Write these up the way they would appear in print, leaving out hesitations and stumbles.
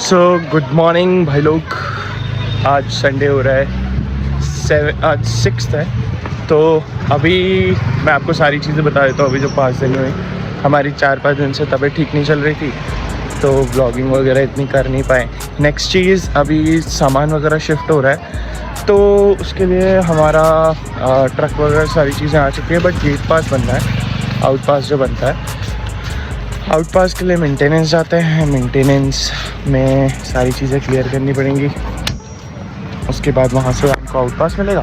So good morning भाई लोग। आज संडे हो रहा है, आज 6 है। तो अभी मैं आपको सारी चीज़ें बता देता हूँ। अभी जो 5 दिन हुए, हमारी 4-5 दिन से तबीयत ठीक नहीं चल रही थी, तो व्लॉगिंग वगैरह इतनी कर नहीं पाए। नेक्स्ट चीज़, अभी सामान वगैरह शिफ्ट हो रहा है, तो उसके लिए हमारा ट्रक वगैरह सारी चीज़ें आ चुकी है। बट गेट पास बनना है, आउट पास जो बनता है, आउट पास के लिए मेंटेनेंस जाते हैं। मेंटेनेंस में सारी चीज़ें क्लियर करनी पड़ेंगी। उसके बाद वहाँ से आपको आउट पास मिलेगा।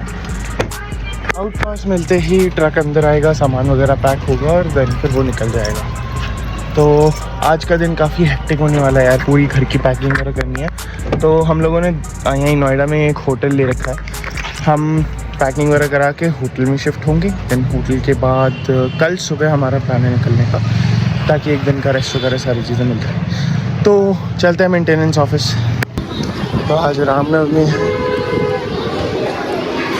आउट पास मिलते ही ट्रक अंदर आएगा, सामान वगैरह पैक होगा और देन फिर वो निकल जाएगा। तो आज का दिन काफ़ी हेक्टिक होने वाला है यार। पूरी घर की पैकिंग वगैरह करनी है। तो हम लोगों ने यहीं नोएडा में एक होटल ले रखा है। हम पैकिंग वगैरह करा के होटल में शिफ्ट होंगे। देन होटल के बाद कल सुबह हमारा प्लान है निकलने का, ताकि एक दिन का रेस्ट वगैरह सारी चीज़ें मिल जाए। तो चलते हैं मेंटेनेंस ऑफिस। तो आज रामनवमी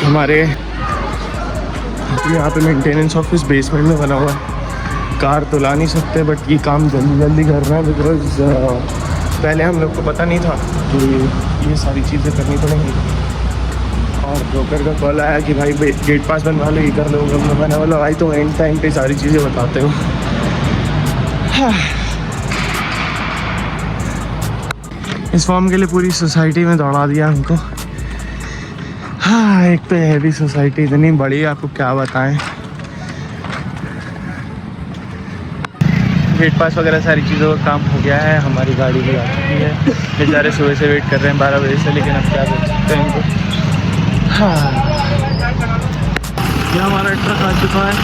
हमारे यहाँ पे मेंटेनेंस ऑफिस बेसमेंट में बना हुआ है। कार तो ला नहीं सकते, बट ये काम जल्दी जल्दी कर रहे हैं बिकॉज पहले हम लोग को पता नहीं था कि ये सारी चीज़ें करनी पड़ेंगी। और ब्रोकर का कॉल आया कि भाई गेट पास बनवा लो, ये कर लो, मैंने बोला भाई तो एंड टाइम पे सारी चीज़ें बताते हो। इस फॉर्म के लिए पूरी सोसाइटी में दौड़ा दिया हमको। हाँ, एक तो है भी सोसाइटी इतनी बड़ी है, आपको क्या बताएं। गेट पास वगैरह सारी चीज़ों का काम हो गया है। हमारी गाड़ी भी आ चुकी है। बेचारे सुबह से वेट कर रहे हैं 12 बजे से, लेकिन अब क्या कर सकते हैं इनको। हाँ, ये हमारा ट्रक आ चुका है।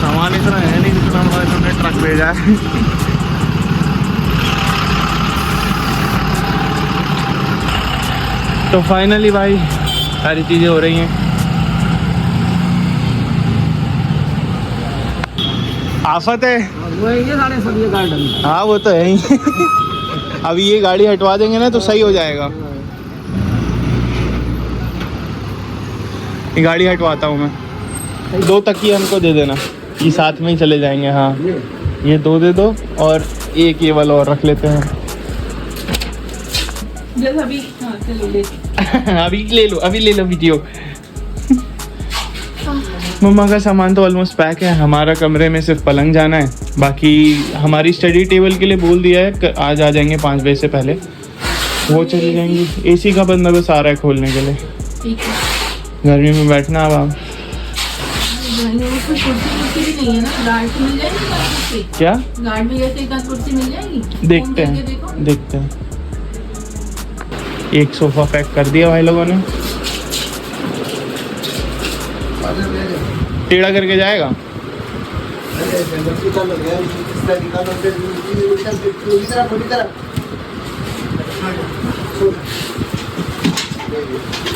सामान इतना है नहीं जितना हमारे सामने ट्रक भेजा है। तो फाइनली भाई सारी चीज़ें हो रही हैं। आफत है हाँ, वो तो है ही। अभी ये गाड़ी हटवा देंगे ना तो सही हो जाएगा। ये गाड़ी हटवाता हूँ मैं। 2 तकिए हमको दे देना, ये साथ में ही चले जाएंगे। हाँ, ये 2 दे दो और एक ये वाला और रख लेते हैं। अभी चलो ले। अभी ले लो वीडियो। मम्मा का सामान तो ऑलमोस्ट पैक है। हमारा कमरे में सिर्फ पलंग जाना है। बाकी हमारी स्टडी टेबल के लिए बोल दिया है, आज आ जाएंगे 5 बजे से पहले, वो चली जाएंगी। एसी का बंदोबस्त आ रहा है खोलने के लिए। ठीक है, गर्मी में बैठना अब आप। क्या गार्ड में जैसे एक कुर्सी मिल जाएगी? देखते हैं। एक सोफा पैक कर दिया भाई लोगों ने। टेढ़ा करके जाएगा।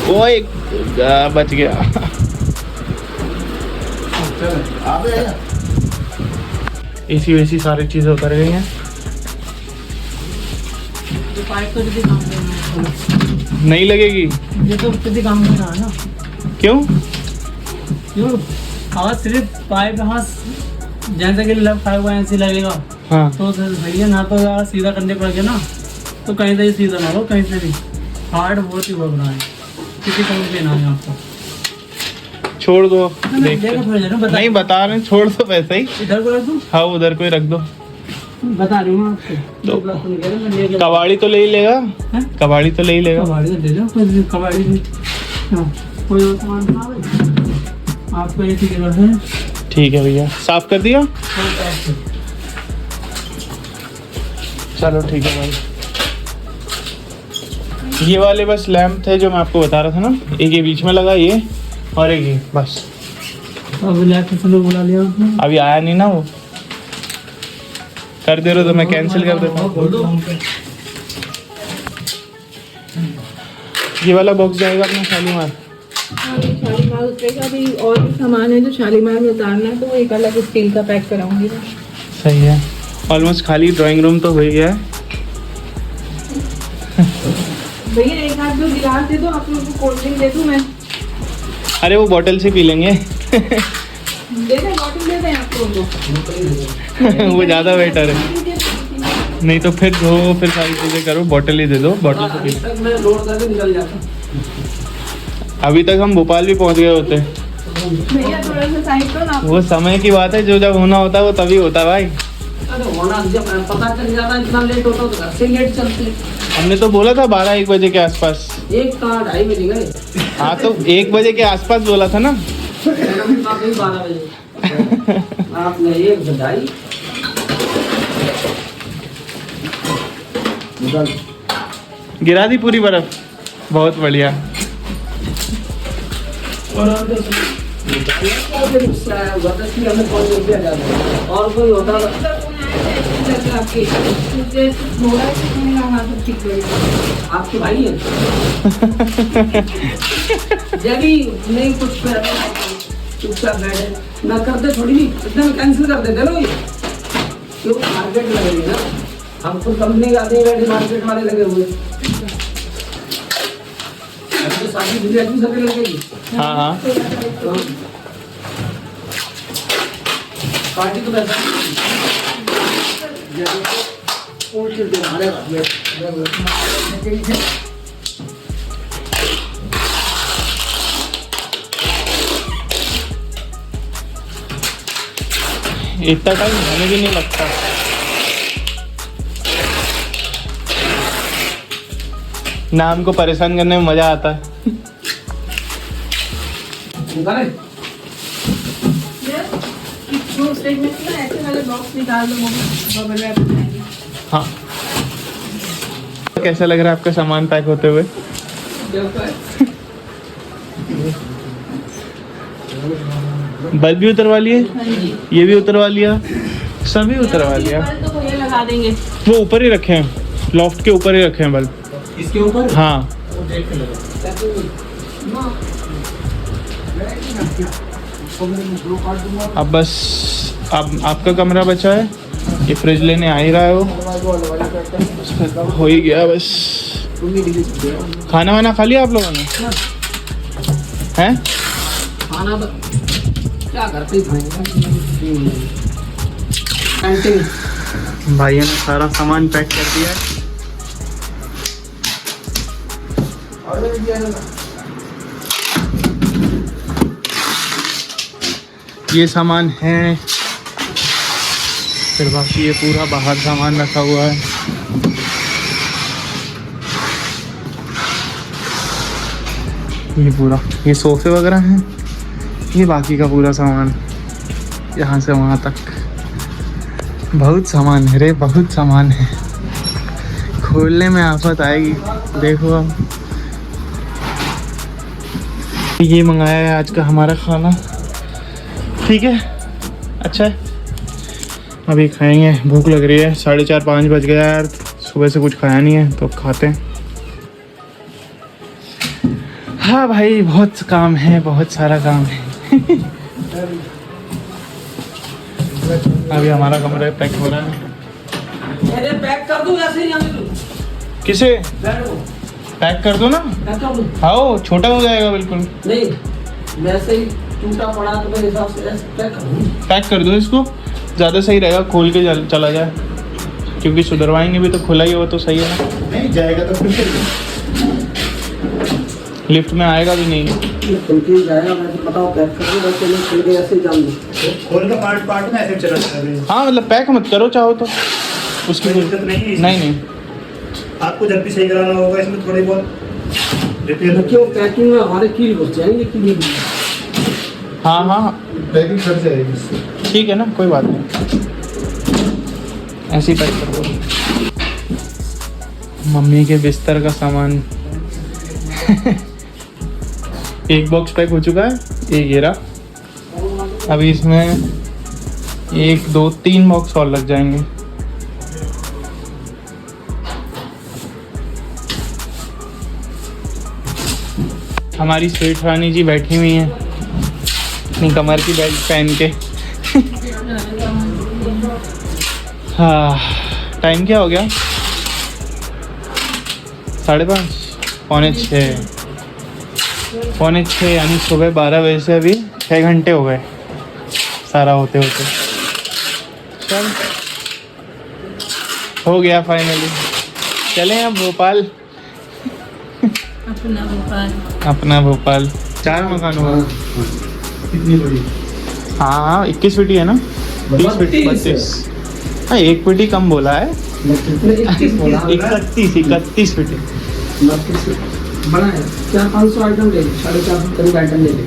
वो एक बच गया। एसी वैसी सारी चीजें उतर गई हैं। नहीं लगेगी ये तो किसी काम का ना। क्यों? हाँ, सिर्फ पाइप यहाँ जैसे कि लग पाइप ऐसे लगेगा। हाँ, तो भैया ना तो यार सीधा करने पड़ेगा ना, तो कहीं से सीधा ना हो, कहीं से भी हार्ड बहुत ही बना है। किसी काम पे ना है आपको। छोड़ दो। नहीं बता रहे, छोड़ दो वैसे ही। इधर को रख दूं? हाँ, उधर को ही रख दो। बता रही हूँ आपको। कबाड़ी तो ले ही लेगा। कबाड़ी तो ले ही लेगा। कबाड़ी तो ले लो, कबाड़ी भी कोई और सामान बना दे आपको। ये ठीक है भैया, साफ कर दिया। चलो ठीक है भाई। ये वाले बस लैंप थे जो मैं आपको बता रहा था ना, एक ये बीच में लगा, ये और एक ये बस। अब लैंप से लोग बुला लिया उसने। अभी आया नहीं ना, वो कर दे रहे तो मैं कैंसिल कर देता हूँ। ये वाला बॉक्स जाएगा अपना शालीमार। शालीमार उतरेगा। अभी और भी सामान है जो शालीमार में उतारना है, तो वो एक अलग स्टील का पैक कराऊंगी। सही है। ऑलमोस्ट खाली ड्राइंग रूम तो हो ही है। भैया एक हाथ में गिलास दे दो, आप लोगों को कोल्ड ड्रिंक दे दूं मैं? अरे वो बॉटल से पी लेंगे। दे दें, बॉटल दे दें आप लोगों को। वो ज़्यादा बेटर है। नहीं तो फिर धो, फिर सारी चीज़ें करो, बॉटल ही दे दो, बॉटल से पी। तक मैं लोड करके निकल जाता। अभी तक हम भोपाल भी पहुंच गए होते। भैया थोड़ा सा साइड करो ना। वो समय की बात है, जो जब होना होता है वो तभी होता है भाई। अरे होना, जब पता चल जाता है इतना लेट होता तो घर से लेट चलते। हमने तो बोला था 12-1 बजे के आसपास। एक कहाँ 2:30 बजे गए। हाँ तो 1 बजे के आसपास बोला था ना। आपने 12 बजे आपने 1 बजाई। गिरा दी पूरी बर्फ, बहुत बढ़िया। और कोई होता आपके भाई है जब भी नहीं कुछ चुपचाप बैठे ना करते, थोड़ी भी एकदम कैंसिल कर देते ना। ये क्यों मार्केट लगेगी ना, हम खुद कंपनी के आते हैं, मार्केट वाले लगे हुए। तो सारी दुनिया की सभी लगेगी। हाँ हाँ पार्टी तो पैसा इतना टाइम हमें भी नहीं लगता। नाम को परेशान करने में मजा आता है। ऐसे वाले बॉक्स निकाल दो, बबल रैप बनाएंगे। हाँ, कैसा लग रहा है आपका सामान पैक होते हुए? बल्ब भी उतरवा लिए, हाँ जी। ये भी उतरवा लिया, सभी उतरवा लिया। बल्ब तो भैया लगा देंगे। वो ऊपर ही रखे हैं, लॉफ्ट के ऊपर ही रखे हैं बल्ब। इसके ऊपर हाँ अब बस अब आपका कमरा बचा है, ये फ्रिज लेने आ ही रहा है वो, हो ही गया बस। खाना वाना खा लिया आप लोगों ने? हैं? खाना तो क्या करते ही खाएंगे। भाइयों ने सारा सामान पैक कर दिया है। ये सामान है, फिर बाकी ये पूरा बाहर सामान रखा हुआ है। ये पूरा, ये सोफे वगैरह हैं, ये बाकी का पूरा सामान यहाँ से वहाँ तक। बहुत सामान है रे, बहुत सामान है, खोलने में आफत आएगी। देखो अब ये मंगाया है आज का हमारा खाना, ठीक है, अच्छा है। अभी खाएंगे, भूख लग रही है, 4:30-5 बज गया यार, सुबह से कुछ खाया नहीं है तो खाते हैं। हाँ भाई, बहुत काम है, बहुत सारा काम है। अभी हमारा कमरा पैक हो रहा है। अरे पैक कर दूं ऐसे ही आने दो। किसे बैठ को पैक कर दो ना? पैक कर दूं? हाँ, छोटा हो जाएगा बिल्कुल। नहीं, वैसे ही टूटा पड़ा तो मेरे हिसाब से ऐसे पैक कर दूं। पैक कर दो इसको, ज़्यादा सही रहेगा, खोल के चला जाए, क्योंकि सुधरवाएंगे भी तो खुला ही हो तो सही है ना। नहीं जाएगा तो फिर लिफ्ट में आएगा भी नहीं। खुल के जाएगा, मैं तो बताओ पैक कर दूं, वैसे नहीं खुल के ऐसे ही जान दो। खोल का पार्ट पार्ट में ऐसे चला जाता है। हाँ मतलब पैक मत करो, चाहो तो उसकी कोई दिक्कत नहीं है। नहीं आपको जब भी सही कराना होगा इसमें थोड़ी बहुत रिपेयर क्यों पैकिंग में हमारे कील घुस जाएंगे, कील हाँ पैकिंग कर जाएगी इससे। ठीक है ना, कोई बात नहीं, ऐसे ही पैक कर दो। मम्मी के बिस्तर का सामान एक बॉक्स पैक हो चुका है, एक ये रहा। अभी इसमें 1 2 3 बॉक्स और लग जाएंगे। हमारी स्वीट रानी जी बैठी हुई हैं अपनी कमर की बेल्ट पहन के। हाँ, टाइम क्या हो गया? 5:30, 5:45 यानी सुबह 12 बजे से अभी 6 घंटे हो गए सारा होते होते। चल हो गया फाइनली। चलें अब भोपाल, अपना भोपाल। अपना भोपाल। 4 मकान हुआ। कितनी बड़ी? हाँ 21 फीट ही है ना, 20 फीट 32। हाँ 1 फीट ही कम बोला है, 31 फीट। बड़ा है, 400-500 आइटम ले ली, 450 करीब आइटम ले ली।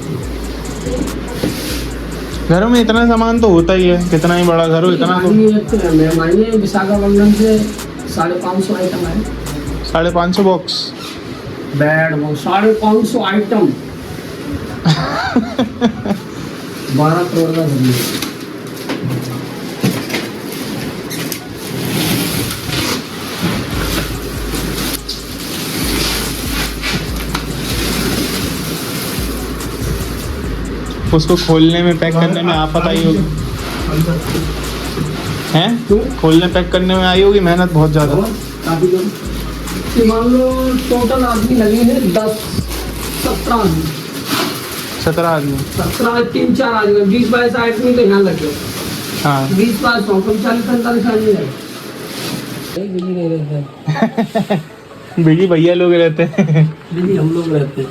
घरों में इतना सामान तो होता ही है, कितना ही बड़ा घर हो इतना तो। मैंने विशाखापट्टनम से 550 आइटम है। 550 बॉक्स बेड वो 550 आइटम 12 करोड़ का घर है। उसको खोलने में पैक करने में आफत आई होगी हैं? खोलने पैक करने में आई होगी मेहनत बहुत ज़्यादा। काफी कम कि मान लो टोटल आदमी लगे हैं 10-17 आदमी। 17 आदमी। 17 3-4 आदमी 20-22 आदमी तो यहाँ लगे। हाँ 20-22 40-45 आदमी लगे। बिजी नहीं रहते, बिजी भैया लोग रहते हैं। बिजी हम लोग रहते हैं।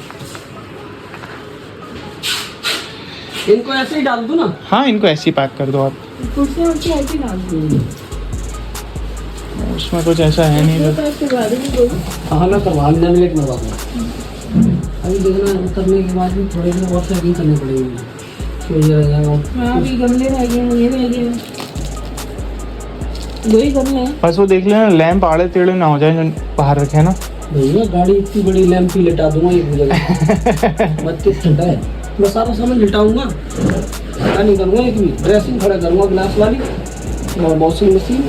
इनको ऐसे ही डाल दो ना। हाँ इनको ऐसे ही पैक कर दो आप, कुर्सियाँ उनकी ऐसी डाल दी। उसमें कुछ ऐसा है नहीं। तो इसके बाद ही दो। हाँ मैं करवा लेमिनेट करवा दूँ। अभी देखना करने के बाद भी थोड़ी देर और सेटिंग करनी पड़ेगी, फिर ये रह जाएगा। हाँ अभी गमले रह गए, ये रह गए, 2 ही गमले हैं। बस वो देख लेना लैंप आड़े टेढ़े ना हो जाए जो बाहर रखे ना। भैया गाड़ी इतनी बड़ी लैंप ही लिटा दूंगा एक जगह। 32 फुट है, मैं सारा सामान लिटाऊंगा, खड़ा नहीं करूँगा, एक भी ड्रेसिंग खड़ा करूँगा ग्लास वाली और वॉशिंग मशीन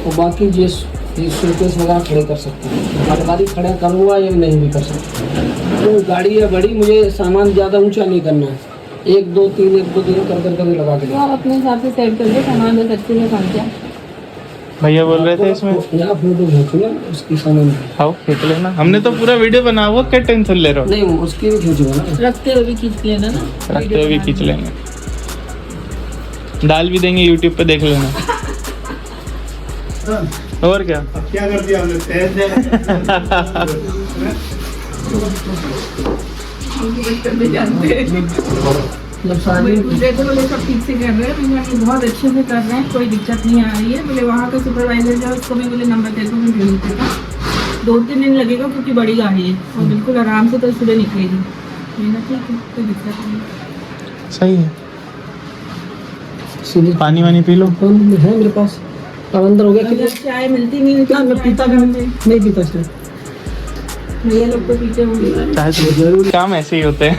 और बाकी ये शोकेस वगैरह खड़े कर सकते हैं। अलमारी खड़े करूँगा या नहीं भी कर सकते। तो गाड़ी है बड़ी, मुझे सामान ज़्यादा ऊंचा नहीं करना है। 1 2 3 कर लगा के तो आप अपने हिसाब से सेट कर दो सामान, बस अच्छे से काम क्या। भैया बोल रहे थे इसमें यहाँ फोटो खींचूंगा उसकी सामान की। आओ खींच लेना, हमने तो पूरा वीडियो बना हुआ, क्या टेंशन ले रहे हो? नहीं उसकी भी खींचूंगा ना, रखते हुए भी खींच लेना ना, रखते हुए भी खींच लेंगे, डाल भी देंगे यूट्यूब पे, देख लेना। और क्या अब क्या कर दिया हमने? तेज जब सारी देखो बोले सब ठीक से कर रहे हैं, मैंने कहा बहुत अच्छे से कर रहे हैं, कोई दिक्कत नहीं आ रही है। बोले वहाँ का सुपरवाइजर जो है उसको भी बोले नंबर दे दो, मैं भेज देता। 2-3 दिन लगेगा क्योंकि बड़ी गाड़ी है और बिल्कुल आराम से तो सुबह निकलेगी। मैंने कहा ठीक है, कोई दिक्कत नहीं। सही है। सीधी पानी वानी पी लो। फोन है मेरे पास, अब अंदर हो गया। अगर चाय मिलती नहीं क्या मैं पीता भी नहीं पीता सर। भैया लोग तो पीते होंगे, चाहे तो जरूर काम ऐसे ही होते हैं।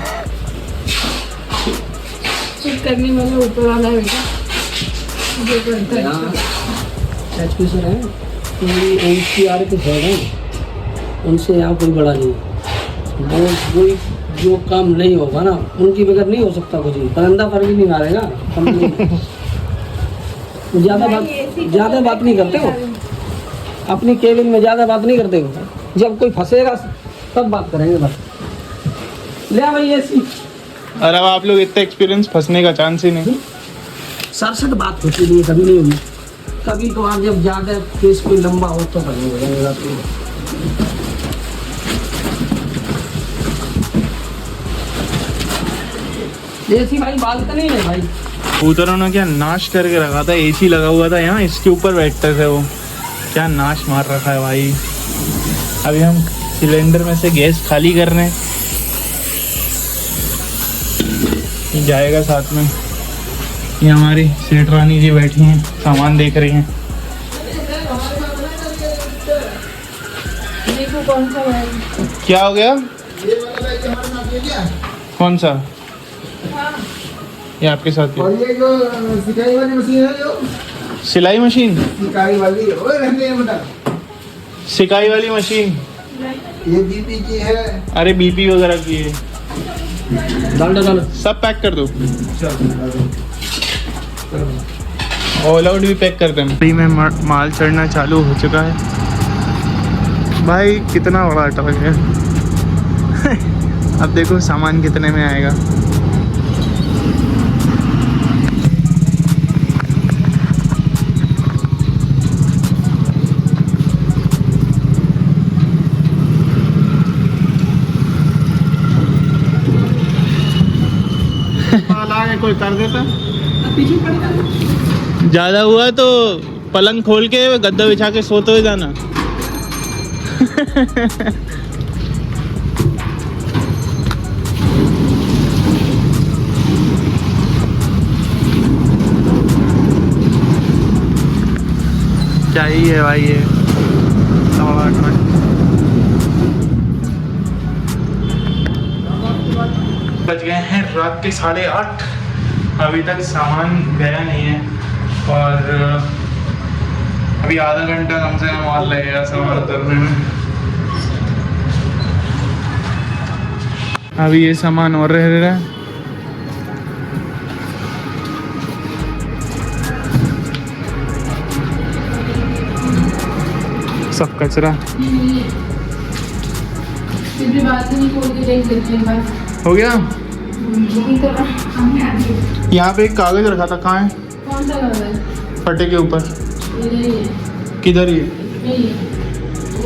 कुछ करने वाला ऊपर वाला है बेटा, जो करता है। एचपी सर है, NCR के सर हैं, उनसे यहाँ कोई बड़ा नहीं। वो कोई जो काम नहीं होगा ना उनकी बगैर नहीं हो सकता कुछ भी। परिंदा पर भी नहीं मारेगा कंपनी। ज़्यादा बात नहीं करते हो, अपनी केबिन में ज़्यादा बात नहीं करते हो। जब कोई फंसेगा तब बात करेंगे बस। ले आ भाई ऐसी। और अब आप लोग इतने एक्सपीरियंस, फंसने का चांस ही नहीं। सर बात होती नहीं है, कभी नहीं होगी। कभी तो आप जब ज़्यादा केस कोई लंबा हो तो करेंगे। ऐसी भाई बालकनी है भाई। कबूतरों ने क्या नाश करके रखा था, एसी लगा हुआ था यहाँ, इसके ऊपर बैठते थे वो, क्या नाश मार रखा है भाई। अभी हम सिलेंडर में से गैस खाली कर रहे हैं, ये जाएगा साथ में। ये हमारी सेठ रानी जी बैठी हैं, सामान देख रही हैं। देखो कौन सा है। क्या हो गया? कौन सा? ये आपके साथ ही। और ये जो सिलाई वाली मशीन है, जो सिलाई मशीन, सिलाई वाली ओए रहने हैं बेटा, सिकाई वाली मशीन। ये बीपी की है। अरे बीपी वगैरह की है। डाल सब पैक कर दो। ऑल आउट भी पैक कर दें। अभी में माल चढ़ना चालू हो चुका है भाई। कितना बड़ा ट्रक है। अब देखो सामान कितने में आएगा। को उतार देता। अब पीछे पड़ेगा। ज़्यादा हुआ तो पलंग खोल के गद्दा बिछा के सोते हुए जाना। क्या ही है भाई ये 8:15 में। बज गए हैं रात के 8:30। अभी तक सामान गया नहीं है और अभी आधा घंटा कम से कम और लगेगा सामान उतरने में। अभी ये सामान और रह रहा है। सब कचरा फिर भी बात नहीं खोल के देख लेते हैं बस। हो गया। बुकिंग तो हमने आ गई। यहाँ पे एक कागज रखा था, कहाँ है? कौन सा लग रहा है? फटे के ऊपर। इधर ही है। किधर ये? यही है।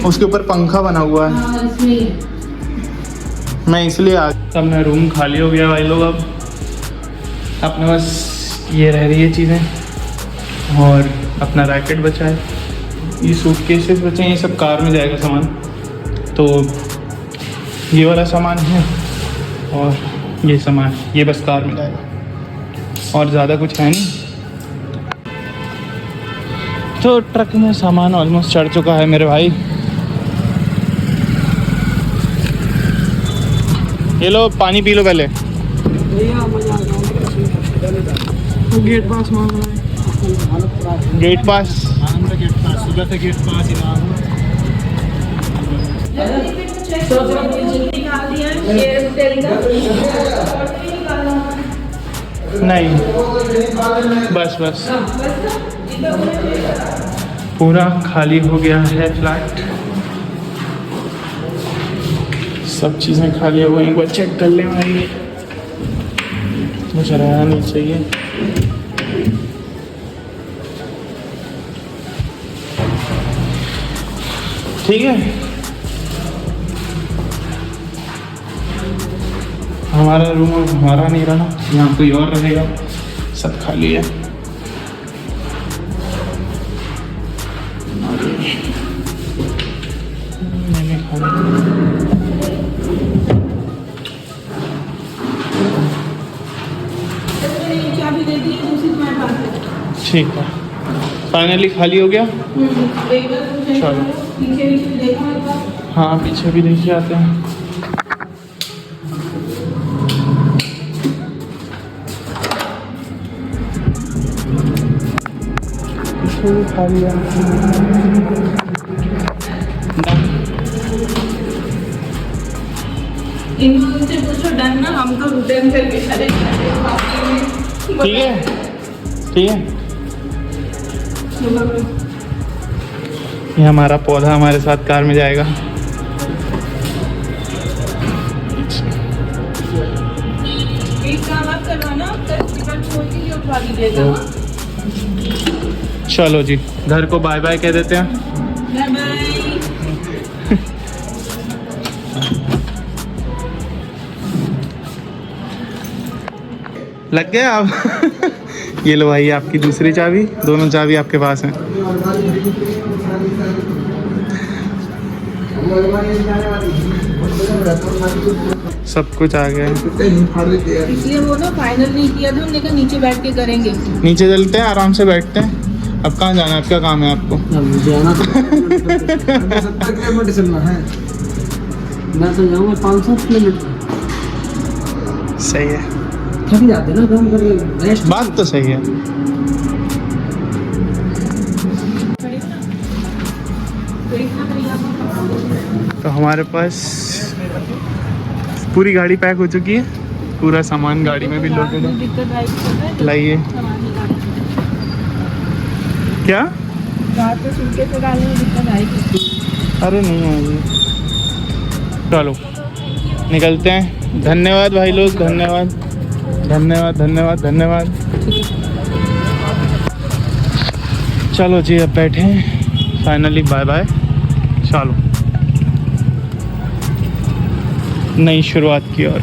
उसके ऊपर पंखा बना हुआ है। हाँ इसमें ही है। मैं इसलिए आ सब में रूम खाली हो गया भाई लोग। अब अपने पास ये रह रही है चीज़ें और अपना रैकेट बचा है, ये सूटकेसेस बचे हैं, ये सब कार में जाएगा सामान। तो ये वाला सामान है और ये सामान ये बस कार में जाएगा और ज़्यादा कुछ है नहीं। तो ट्रक में सामान ऑलमोस्ट चढ़ चुका है मेरे भाई। ये लो पानी पी लो पहले। गेट पास मांग रहा है। गेट पास सुबह से गेट पास ही ना नहीं, बस बस पूरा खाली हो गया है फ्लैट। सब चीज़ें खाली हो गई। एक बार चेक कर लें भाई, मुझे रहना नहीं चाहिए। ठीक है, हमारा रूम हमारा नहीं रहा, यहाँ कोई और रहेगा। सब खाली है। मैंने खाली चाबी दे दी है, दूसरी तुम्हारे पास है। ठीक है, फाइनली खाली हो गया। एक बार तुम check चलो। करो, पीछे पीछे देखो एक बार। हाँ पीछे भी देखिए आते हैं। पीछे भी खाली है। इनसे पूछो डन ना, हम तो रिटर्न करके चले जाएंगे। ठीक है, ठीक है। ये हमारा पौधा हमारे साथ कार में जाएगा। एक काम आप करवाना, टिकट छोड़ के जो उठा लीजिएगा। चलो जी, घर को बाय बाय कह देते हैं। Bye bye. लग गया आप। ये लो भाई आपकी दूसरी चाबी, दोनों चाबी आपके पास हैं। सब कुछ आ गया है। इसलिए वो ना फाइनल नहीं किया था, हमने कहा नीचे बैठ के करेंगे। नीचे चलते हैं, आराम से बैठते हैं। अब कहाँ जाना है? क्या काम है आपको? जाना 70 किलोमीटर चलना है। मैं तो जाऊँगा 500 किलोमीटर। सही है, थक जाते ना काम करके, रेस्ट। बात तो सही है। तो हमारे पास पूरी गाड़ी पैक हो चुकी है, पूरा सामान गाड़ी में भी लोडेड है। लाइए। क्या? रात को सूटकेस में डालने में दिक्कत आएगी। अरे नहीं आएगी। चलो निकलते हैं। धन्यवाद भाई लोग, धन्यवाद धन्यवाद धन्यवाद धन्यवाद। चलो जी अब बैठे हैं, फाइनली बाय बाय। चलो नई शुरुआत की ओर।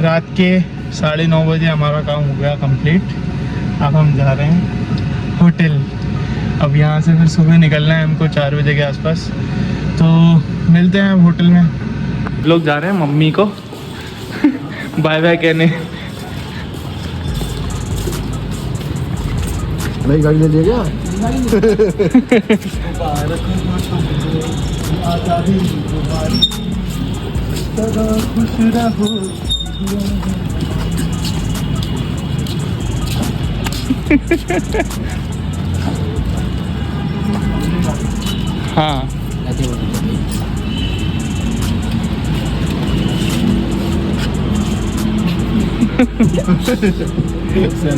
रात के 9:30 बजे हमारा काम हो गया कंप्लीट। अब हम जा रहे हैं होटल। अब यहाँ से फिर सुबह निकलना है हमको 4 बजे के आसपास। तो मिलते हैं होटल में। लोग जा रहे हैं मम्मी को बाय बाय कहने। नई गाड़ी ले लिया हाँ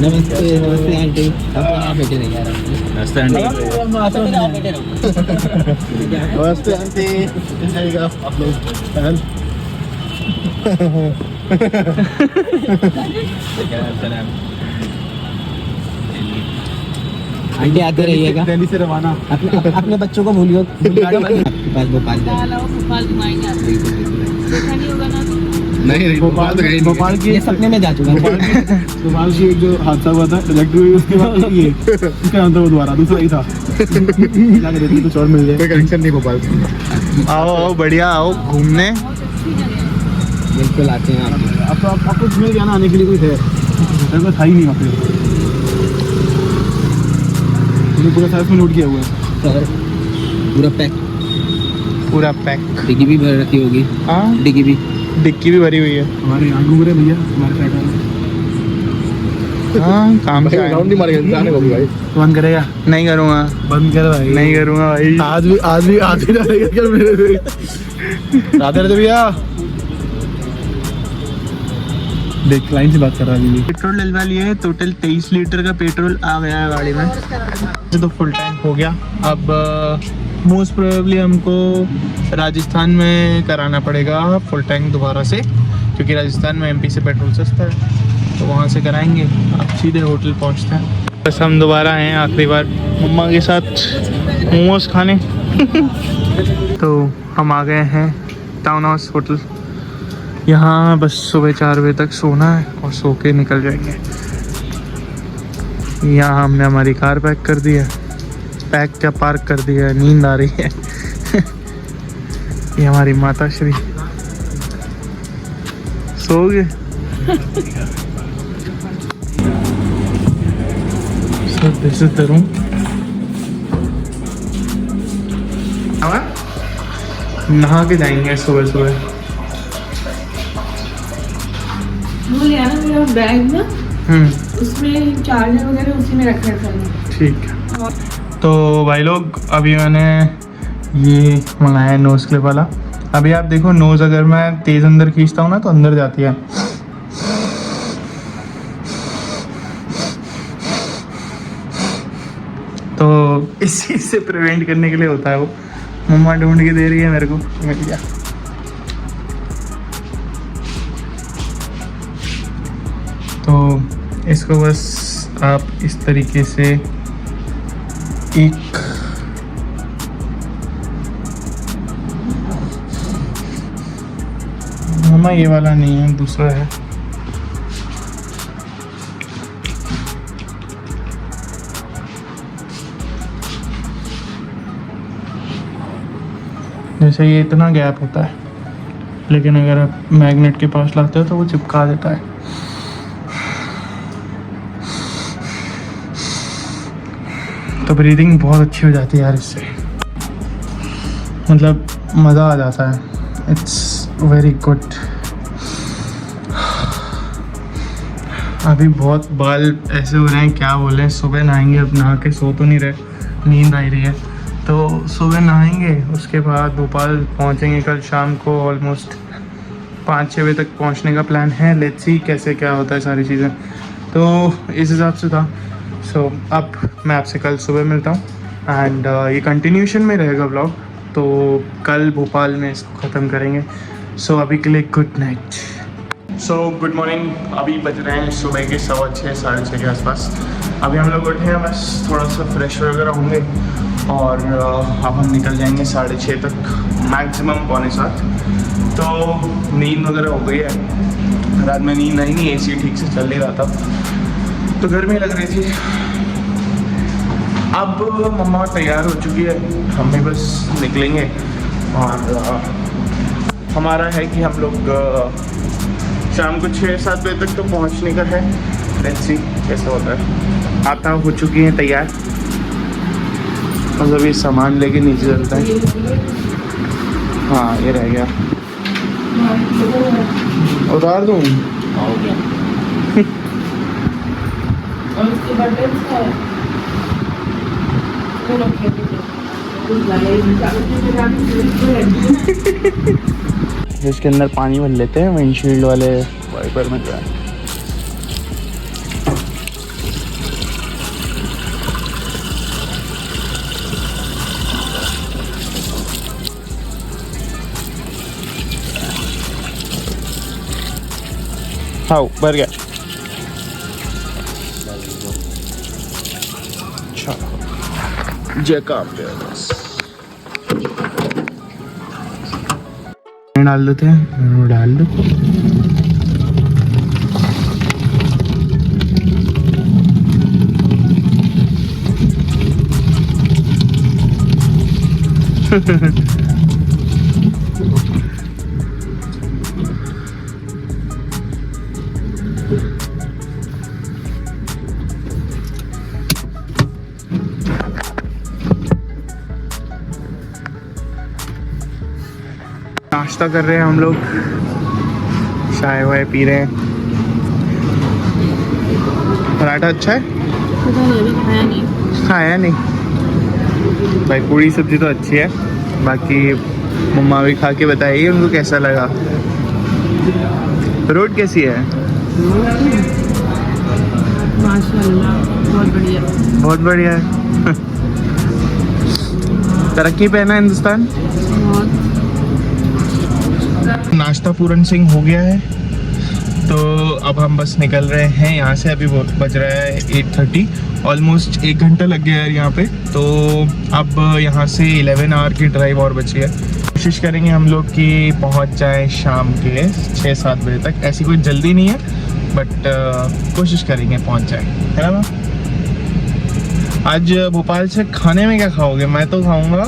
नमस्ते नमस्ते आंटी। अब यहाँ बैठे नहीं यार। नमस्ते आंटी। नमस्ते आंटी। जाइएगा आप लोग। आंटी आते रहिएगा। दिल्ली से रवाना। अपने बच्चों को भूलियो। भोपाल घुमाएंगे आपको। देखा नहीं होगा ना। नहीं भोपाल की सपने में जा चुका। भोपाल की एक जो हादसा हुआ था इलेक्ट्रिक हुई, उसके बाद ये इसका नाम था वो दोबारा दूसरा ही था। कुछ और मिल जाए। कोई कनेक्शन नहीं भोपाल से। आओ आओ बढ़िया आओ घूमने। बिल्कुल आते हैं आप। तो आपको मिल गया ना आने के लिए? कोई है मेरे था ही नहीं वहाँ पे। पूरा साइज में नोट किया हुआ है। पूरा पैक। डिग्गी भी भर रखी होगी। हाँ डिग्गी डिक्की भी भरी हुई है। हमारे यहाँ घूम रहे भैया हमारे साइड में। हाँ काम से राउंड नहीं मारेगा जाने को भी भाई। तो बंद करेगा? नहीं करूँगा। बंद कर भाई। नहीं करूँगा भाई। आज भी डालेगा क्या मेरे से? राधे राधे भैया। देख लाइन से बात कर रहा है। पेट्रोल डलवा लिए। टोटल 23 लीटर का पेट्रोल आ गया है गाड़ी में। तो फुल टैंक हो गया। अब मोस्ट प्रोबेबली हमको राजस्थान में कराना पड़ेगा फुल टैंक दोबारा से, क्योंकि राजस्थान में एमपी से पेट्रोल सस्ता है, तो वहाँ से कराएंगे। अब सीधे होटल पहुँचते हैं। बस हम दोबारा आए हैं आखिरी बार मम्मा के साथ मोमोज खाने। तो हम आ गए हैं टाउन हाउस होटल। यहाँ बस सुबह 4 बजे तक सोना है और सो के निकल जाएंगे। यहाँ हमने हमारी कार पैक कर दी है। पैक क्या पार्क कर दिया है, नींद आ रही है। ये हमारी माता श्री सो गए। So this is the room. नहा के जाएंगे सुबह सुबह। वो लिया ना मेरा बैग ना, उसमें चार्जर वगैरह उसी में रखा था। ठीक है। तो भाई लोग अभी मैंने ये मंगाया है नोज़ क्लिप वाला। अभी आप देखो नोज़ अगर मैं तेज़ अंदर खींचता हूँ ना तो अंदर जाती है। तो इस चीज़ से प्रिवेंट करने के लिए होता है वो। मम्मा ढूंढ के दे रही है मेरे को, मिल गया। तो इसको बस आप इस तरीके से एक मम्मा ये वाला नहीं है, दूसरा है। जैसे ये इतना गैप होता है, लेकिन अगर आप मैग्नेट के पास लाते हो तो वो चिपका देता है। तो ब्रीदिंग बहुत अच्छी हो जाती है यार इससे, मतलब मज़ा आ जाता है। It's very good. अभी बहुत बाल ऐसे हो रहे हैं, क्या बोलें। सुबह नहाएंगे, अब नहा के सो तो नहीं रहे, नींद आ रही है, तो सुबह नहाएंगे। उसके बाद भोपाल पहुंचेंगे कल शाम को। ऑलमोस्ट 5-6 बजे तक पहुंचने का प्लान है। लेट्स सी कैसे क्या होता है सारी चीज़ें। तो इस हिसाब से था। सो अब मैं आपसे कल सुबह मिलता हूँ एंड ये कंटिन्यूशन में रहेगा व्लॉग। तो कल भोपाल में इसको ख़त्म करेंगे। सो अभी के लिए good night. So good morning. अभी बज रहे हैं सुबह के 6:15 साढ़े 6 के आसपास। अभी हम लोग उठे हैं, बस थोड़ा सा फ्रेश वगैरह होंगे और अब हम निकल जाएंगे 6:30 तक, मैक्सिमम 6:45। तो नींद वगैरह हो गई है, रात में नींद आई नहीं, एसी ठीक से चल नहीं रहा था तो गर्मी लग रही थी। अब मम्मा तैयार हो चुकी है, हम भी बस निकलेंगे और हमारा है कि हम लोग शाम को 6-7 बजे तक तो पहुंचने का है। लेट्स सी कैसा होता है। आता हो चुकी हैं तैयार, मतलब ये सामान लेके नीचे चलता है। हाँ ये रह गया, उतार दूँ? हो गया। और उसके बटन है इसके अंदर पानी भर लेते हैं विंडशील्ड वाले वाइपर में जो है। हाँ भर गया। अच्छा जय काम पे बस डाल देते हैं, डाल दो। नाश्ता कर रहे हैं हम लोग, चाय वाय पी रहे हैं। पराठा अच्छा है? पता नहीं, अभी खाया नहीं। खाया नहीं भाई। पूरी सब्जी तो अच्छी है, बाकी मम्मा भी खा के बताइए उनको कैसा लगा। रोड कैसी है? माशाल्लाह बहुत बढ़िया, बहुत बढ़िया है। तरक्की पे है ना हिंदुस्तान। बहुत। नाश्ता पूरन सिंह हो गया है, तो अब हम बस निकल रहे हैं यहाँ से। अभी वो बज रहा है 8:30, ऑलमोस्ट 1 घंटा लग गया है यहाँ पे। तो अब यहाँ से 11 आवर की ड्राइव और बची है। कोशिश करेंगे हम लोग कि पहुँच जाएं शाम के 6-7 बजे तक। ऐसी कोई जल्दी नहीं है, बट कोशिश करेंगे पहुँच जाए, है ना। आज भोपाल से खाने में क्या खाओगे? मैं तो खाऊंगा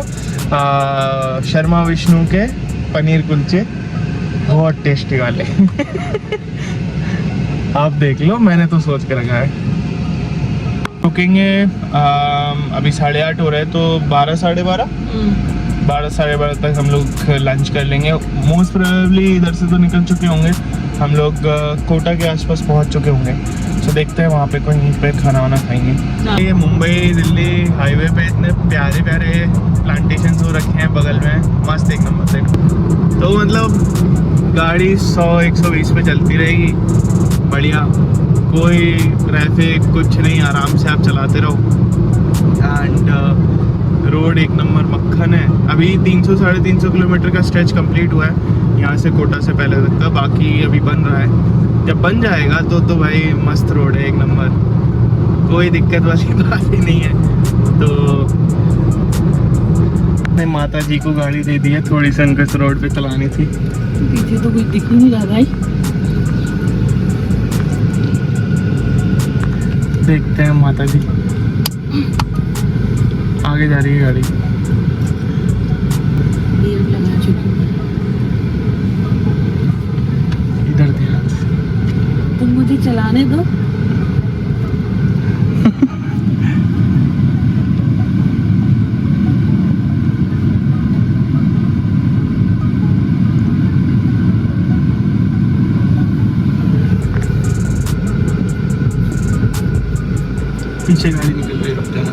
शर्मा विष्णु के पनीर कुलचे, बहुत टेस्टी वाले। आप देख लो, मैंने तो सोच के रखा है। रुकेंगे अभी 8:30 हो रहे हैं, तो 12 साढ़े 12 तक हम लोग लंच कर लेंगे। मोस्ट प्रोबेबली इधर से तो निकल चुके होंगे हम लोग, कोटा के आसपास पहुंच चुके होंगे। तो देखते हैं वहाँ पे कहीं पे खाना वाना खाएंगे। ये मुंबई दिल्ली हाईवे पे इतने प्यारे प्यारे प्लांटेशन हो रखे हैं बगल में, मस्त एक नंबर देखो। तो मतलब गाड़ी 100-120 पे चलती रहेगी, बढ़िया, कोई ट्रैफिक कुछ नहीं, आराम से आप चलाते रहो। एंड रोड एक नंबर मक्खन है। अभी 300-350 किलोमीटर का स्ट्रेच कंप्लीट हुआ है यहाँ से कोटा से पहले तक का, बाकी अभी बन रहा है। जब बन जाएगा तो भाई मस्त रोड है, एक नंबर, कोई दिक्कत वाली बात ही नहीं है। तो मैं माता जी को गाड़ी दे दी है, थोड़ी सी उनको इस रोड पे चलानी थी। पीछे तो कुछ दिख ही नहीं रहा भाई। देखते हैं माता जी, आगे जा रही है गाड़ी। ब्रेक लगा चुकी हूँ। इधर ध्यान से। तुम मुझे चलाने दो। पीछे गाड़ी निकल रही है, रुक जाना।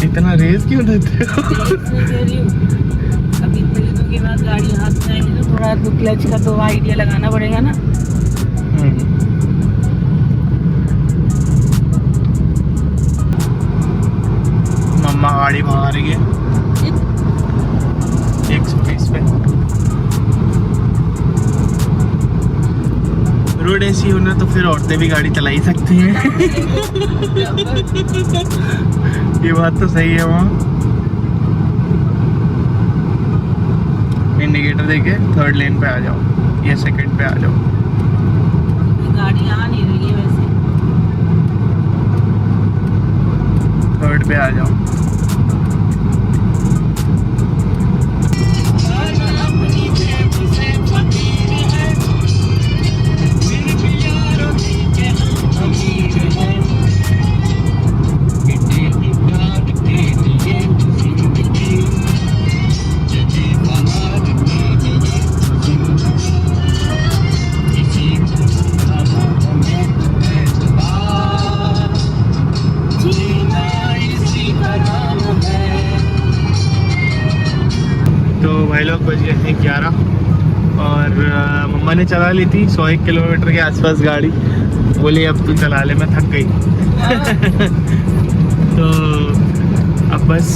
इतना रेस क्यों देते हो? अभी इतने दिनों के बाद गाड़ी हाथ में आएगी तो थोड़ा तो क्लच का तो आइडिया लगाना पड़ेगा ना। मम्मा गाड़ी भगा रही है 120 पे। रोड ऐसी होना तो फिर औरतें भी गाड़ी चला ही सकती हैं। ये बात तो सही है। वहाँ इंडिकेटर देके थर्ड लेन पे आ जाओ या सेकंड पे आ जाओ। गाड़ी आ नहीं रही है वैसे। थर्ड पे आ जाओ। भाई लोग बज गए हैं 11 और मम्मा ने चला ली थी 101 किलोमीटर के आसपास गाड़ी। बोली अब तू चला ले, मैं थक गई। तो अब बस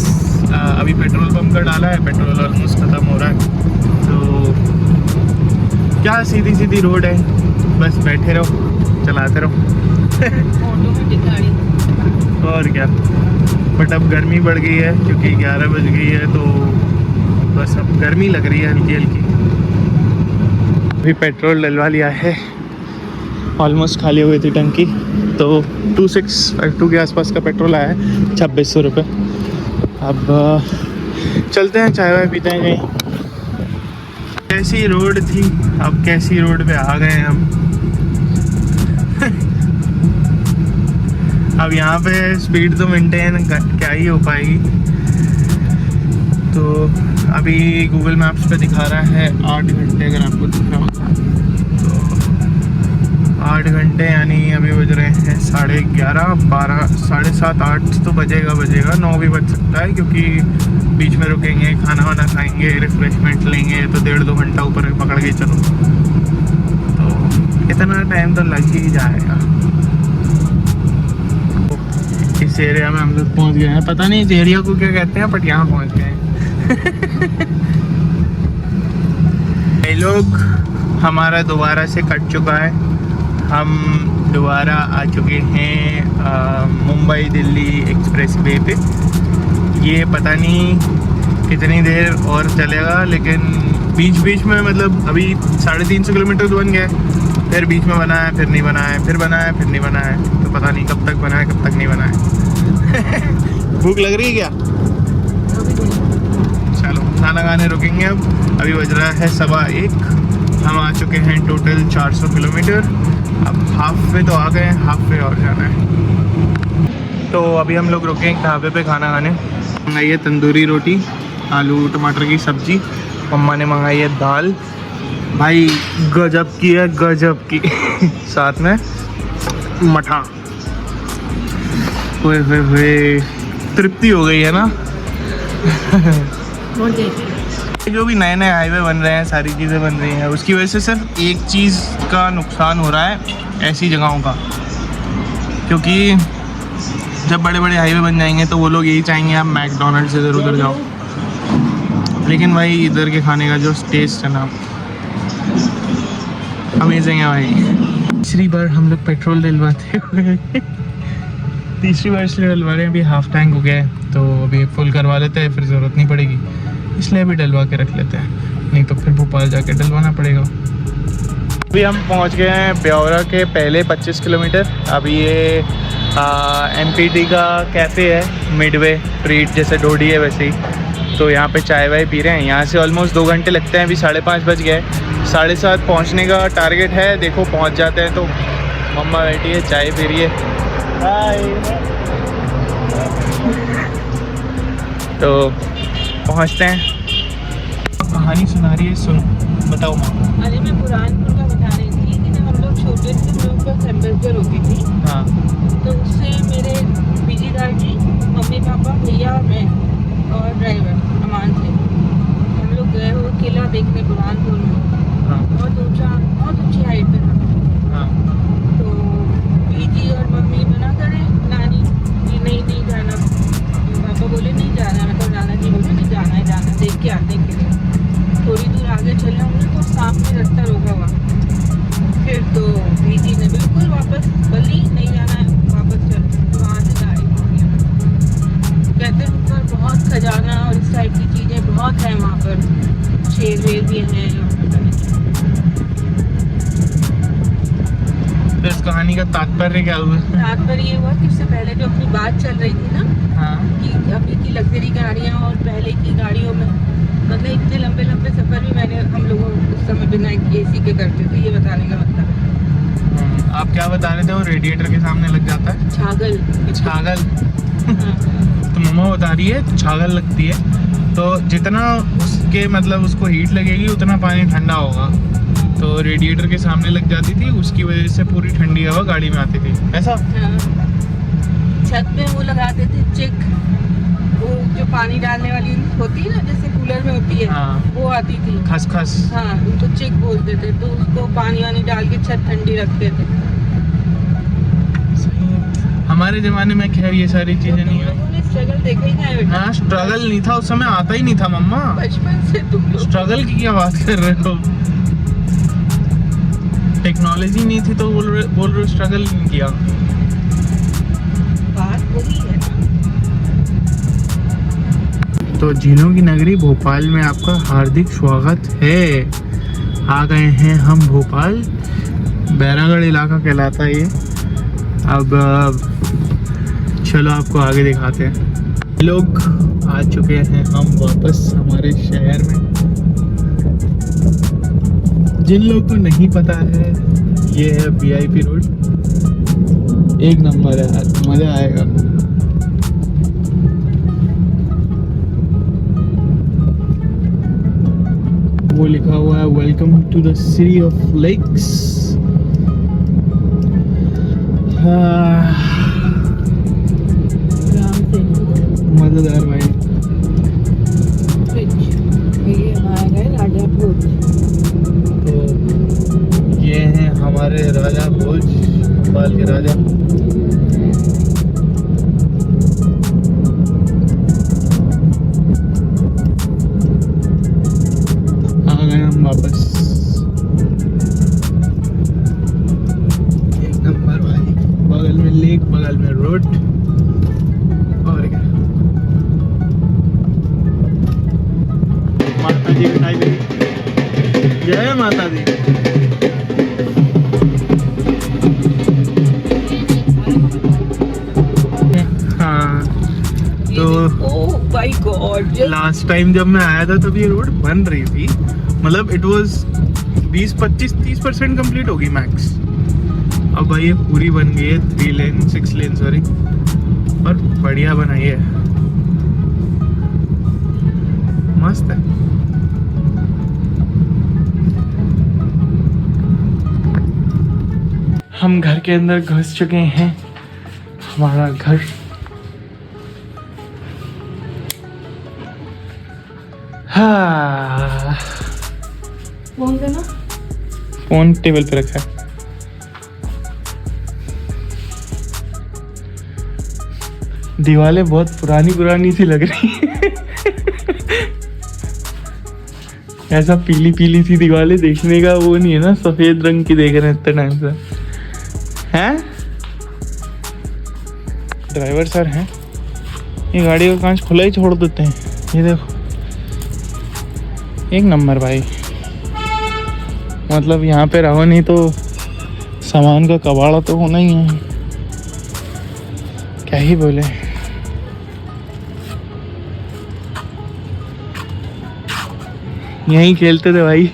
अभी पेट्रोल पंप का डाला है, पेट्रोल ऑलमोस्ट ख़त्म हो रहा है। तो क्या सीधी सीधी रोड है, बस बैठे रहो चलाते रहो। ऑटोमेटिक गाड़ी। और क्या, बट अब गर्मी बढ़ गई है क्योंकि 11 बज गई है, तो बस अब गर्मी लग रही है हल्की हल्की। अभी पेट्रोल डलवा लिया है, ऑलमोस्ट खाली हो गई थी टंकी। तो 2652 के आसपास का पेट्रोल आया है, 2600 रुपये। अब चलते हैं, चाय वाय पीते हैं कहीं। कैसी रोड थी, अब कैसी रोड पे आ गए हम। अब यहाँ पे स्पीड तो मेंटेन क्या ही हो पाएगी। तो अभी गूगल मैप्स पे दिखा रहा है 8 घंटे, अगर आपको दिख रहा हो तो 8 घंटे, यानी अभी बज रहे हैं 11:30, 12, 7:30, 8 तो बजेगा 9 भी बज सकता है, क्योंकि बीच में रुकेंगे, खाना वाना खाएंगे, रिफ्रेशमेंट लेंगे, तो 1.5-2 घंटा ऊपर पकड़ के चलो, तो इतना टाइम तो लग ही जाएगा। इस एरिया में हम लोग पहुँच गए हैं, पता नहीं इस एरिया को क्या कहते हैं, बट यहाँ पहुँच गए हैं। ये लोग हमारा दोबारा से कट चुका है, हम दोबारा आ चुके हैं मुंबई दिल्ली एक्सप्रेस वे पे। ये पता नहीं कितनी देर और चलेगा, लेकिन बीच बीच में मतलब अभी 350 किलोमीटर बन गया, फिर बीच में बना है, फिर नहीं बना है, फिर बना है, फिर नहीं बना है, तो पता नहीं कब तक बना है कब तक नहीं बना है। भूख लग रही है क्या? चलो खाना खाने रुकेंगे अब। अभी बज रहा है 1:15, हम आ चुके हैं टोटल 400 किलोमीटर। अब हाफ वे तो आ गए, हाफ वे और जाना है। तो अभी हम लोग रुके हैं ढाबे पे खाना खाने। मंगाई है तंदूरी रोटी, आलू टमाटर की सब्जी, मम्मा ने मंगाई है दाल। भाई गजब की है, गजब की। साथ में मठा। हुए हुए हुए तृप्ति हो गई है ना। जो भी नए नए हाईवे बन रहे हैं, सारी चीज़ें बन रही हैं, उसकी वजह से सिर्फ एक चीज़ का नुकसान हो रहा है, ऐसी जगहों का। क्योंकि जब बड़े बड़े हाईवे बन जाएंगे तो वो लोग यही चाहेंगे आप मैकडोनल्ड से इधर उधर जाओ, लेकिन भाई इधर के खाने का जो टेस्ट है ना, अमेजिंग है भाई। तीसरी बार हम लोग पेट्रोल डलवाते हुए तीसरी बार इसलिए डलवा रहे हैं, अभी हाफ टैंक हो गया है, तो अभी फुल करवा लेते हैं, फिर ज़रूरत नहीं पड़ेगी, इसलिए अभी डलवा के रख लेते हैं, नहीं तो फिर भोपाल जाके डलवाना पड़ेगा। अभी हम पहुंच गए हैं ब्यौरा के पहले 25 किलोमीटर। अभी ये MPT का कैफ़े है, मिडवे ट्रीट, जैसे डोडी है वैसे ही। तो यहाँ पे चाय वाय पी रहे हैं। यहाँ से ऑलमोस्ट 2 घंटे लगते हैं, अभी 5:30 बज गए, 7:30 पहुँचने का टारगेट है। देखो पहुँच जाते हैं तो। मम्मा बैठी है, चाय पी रही है। हाय। तो पहुँचते हैं। कहानी सुना रही है, सुनो, बताओ माँ। अरे मैं बुरहानपुर का बता रही थी कि जब हम लोग छोटे थे हम लोग बस एम्बेसडर होती थी। हाँ। तो उससे मेरे बीजी दादी, मम्मी पापा, भैया, मैं और ड्राइवर अमान थे, हम लोग गए वो किला देखने बुरहानपुर में। हाँ। बहुत ऊंची हाइट पे था। हाँ। तो बीजी और मम्मी मना करे, नानी कि नहीं जाना, पापा बोले नहीं जाना, मतलब नाना जी बोले नहीं जाना है, जाना देख के आते के लिए। थोड़ी दूर आगे चले हमने तो सामने रास्ता रोका हुआ, फिर तो बीजी ने बिल्कुल वापस बोली नहीं जाना है, वापस चलो, तो वहाँ से गाड़ी हो गया। कहते हैं ऊपर बहुत खजाना और इस टाइप की चीज़ें बहुत है वहाँ पर, शेर वेर भी हैं और पता नहीं क्या। तो इस कहानी का तात्पर्य क्या हुआ? तात्पर्य ये हुआ कि इससे पहले जो अपनी बात चल रही थी ना हाँ कि अभी की लग्जरी गाड़ियाँ और पहले की गाड़ियों में, मतलब इतने लंबे लंबे सफ़र भी हम लोगों उस समय बिना AC के करते थे, ये बताने का मतलब है। आप क्या बता रहे थे? वो रेडिएटर के सामने लग जाता है छागल। छागल। हाँ। तो मम्मा बता रही है छागल लगती है, तो जितना उसके मतलब उसको हीट लगेगी उतना पानी ठंडा होगा, तो रेडिएटर के सामने लग जाती थी, उसकी वजह से पूरी ठंडी हवा गाड़ी में आती थी, ऐसा। हाँ। छत पे वो लगाते थे चिक, वो जो पानी डालने वाली होती है ना, जैसे कूलर में होती है, हाँ। वो आती थी। खसखस। हाँ, उनको चिक बोलते थे, तो उसको पानी वानी डाल के छत ठंडी रखते थे। हमारे जमाने में खैर ये सारी चीजें नहीं है। लोगों ने स्ट्रगल देखा ही नहीं है बेटा। हाँ, स्ट्रगल नहीं था उस समय, आता ही नहीं था मम्मा। बचपन से तुम लोग स्ट्रगल की क्या बात कर रहे हो? टेक्नोलॉजी नहीं थी तो बोल रहे स्ट्रगल नहीं किया। बात वही है ना। तो झीलों की नगरी भोपाल में आपका हार्दिक स्वागत है। आ गए हैं हम भोपाल, बैरागढ़ इलाका कहलाता है ये। अब चलो आपको आगे दिखाते हैं। लोग आ चुके हैं हम वापस हमारे शहर में। जिन लोग को नहीं पता है, ये है VIP रोड। एक नंबर है यार, मज़ा आएगा। वो लिखा हुआ है welcome to the city of lakes. मजेदार भाई। ये हमारा है राजा भोज। तो ये हैं हमारे राजा भोज, भोपाल के राजा। आ गए हम वापस। एक नंबर भाई, बगल में लेक, बगल में रोड और क्या। माता जी की लाइब्रेरी, जय माता दी। हाँ, तो oh my God, last time जब मैं आया था तब ये रोड बन रही थी, मतलब इट वाज 20-25-30% कंप्लीट होगी मैक्स। अब भाई ये पूरी बन गई है, 3 लेन 6 लेन सॉरी, और बढ़िया बनाई है, मस्त है। हम घर के अंदर घुस चुके हैं। हमारा घर हाँ, फोन देना। फोन टेबल पे रखा है। दीवारें बहुत पुरानी सी लग रही है। ऐसा पीली पीली सी दीवारें देखने का वो नहीं है ना, सफेद रंग की देख रहे हैं इतने टाइम से। हैं ड्राइवर सर हैं, ये गाड़ी का कांच खुला ही छोड़ देते हैं। ये देखो, एक नंबर भाई। मतलब यहाँ पे रहो नहीं तो सामान का कबाड़ा तो होना ही है, क्या ही बोले। यहीं खेलते थे भाई।